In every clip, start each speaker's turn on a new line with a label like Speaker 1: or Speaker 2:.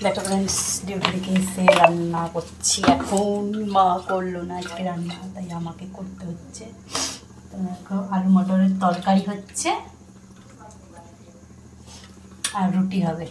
Speaker 1: দেখো friends, duty থেকে এসে রান্না করছি। এখন মা করলো না আজকে রান্না, তাই আমাকে করতে হচ্ছে। তো দেখো আলু মটরের তরকারি হচ্ছে আর রুটি হবে।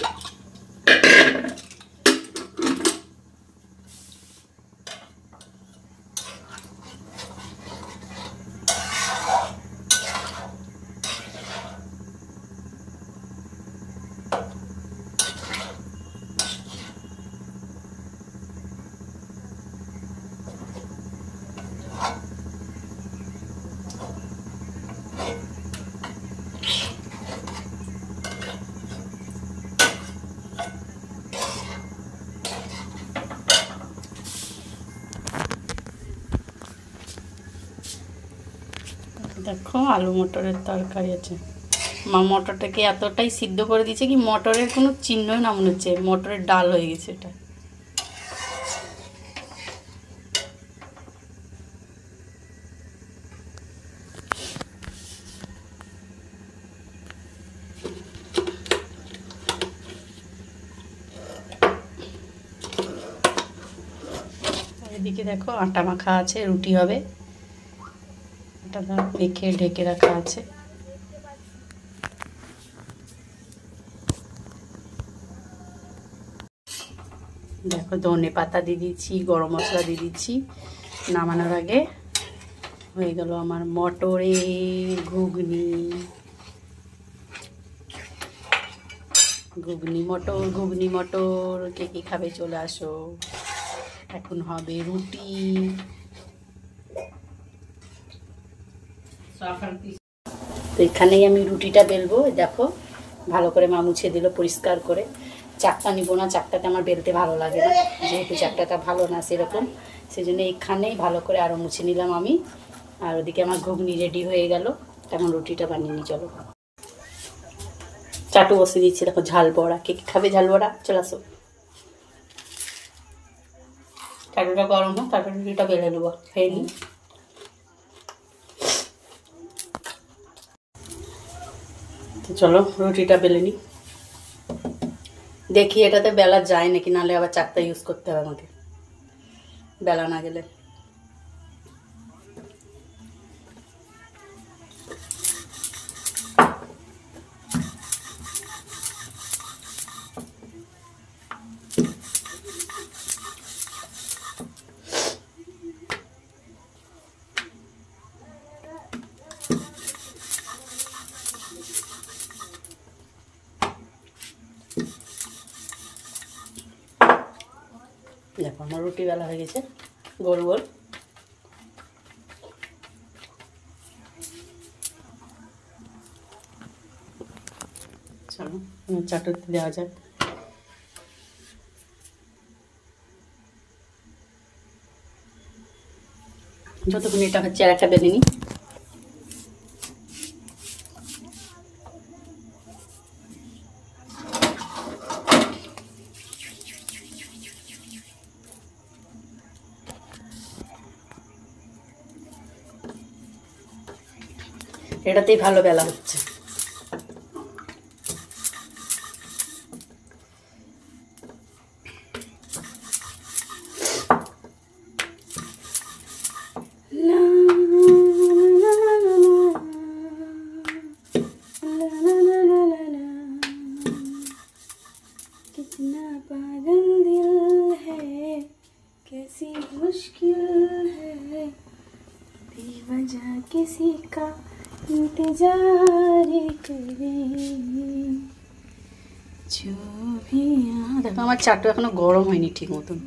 Speaker 1: দেখো আলু মটরের তরকারি আছে। মা মটরটাকে এতটাই সিদ্ধ করে দিয়েছে কি মটরের কোনো চিহ্নই না মনে হচ্ছে, মটরের ডাল হয়ে গেছে এটা। এদিকে দেখো আটা মাখা আছে, রুটি হবে। আটাটা মেখে ঢেকে রাখা আছে। দেখো ধনে পাতা দিয়ে দিচ্ছি, গরম মশলা দিয়ে দিচ্ছি। নামানোর আগে হয়ে গেল আমার মটরের ঘুগনি। ঘুগনি মটর কে কি খাবে চলে আসো। এখন হবে রুটি। তো এখানেই আমি রুটিটা বেলবো। দেখো ভালো করে মা মুছে দিল পরিষ্কার করে। চাকটা নিব না, চাকটাতে আমার বেলতে ভালো লাগে না, যেহেতু চাকটাটা ভালো না সেরকম, সেই জন্য এখানেই ভালো করে আরও মুছে নিলাম আমি। আর ওদিকে আমার ঘুগনি রেডি হয়ে গেল। এখন রুটিটা বানিয়ে নিই চলো। চাটু বসে দিচ্ছি। দেখো ঝাল বড়া, কে খাবে ঝাল বড়া চলে আসো। চাটুটা গরম হোক, তারপরে রুটিটা বেলে নেবো, খেয়ে নিই। তো চলো রুটিটা বেলে নিই। দেখি এটাতে বেলা যায় নাকি, নাহলে আবার চাকটা ইউজ করতে হবে আমাকে, বেলা না গেলে। দেখো আমার রুটি বেলা হয়ে গেছে গোল গোল। চলো চাটুতে দেওয়া যাক। যতক্ষণ এটা হচ্ছে আর একটা বেলে নিই। এটাতেই ভালো বেলা হচ্ছে। कितना पागल दिल है, कैसी मुश्किल है, बेवजह किसी का इंतजार करे जो भी। দেখো আমার চাটু এখনো গরম হয়নি ঠিক মতন।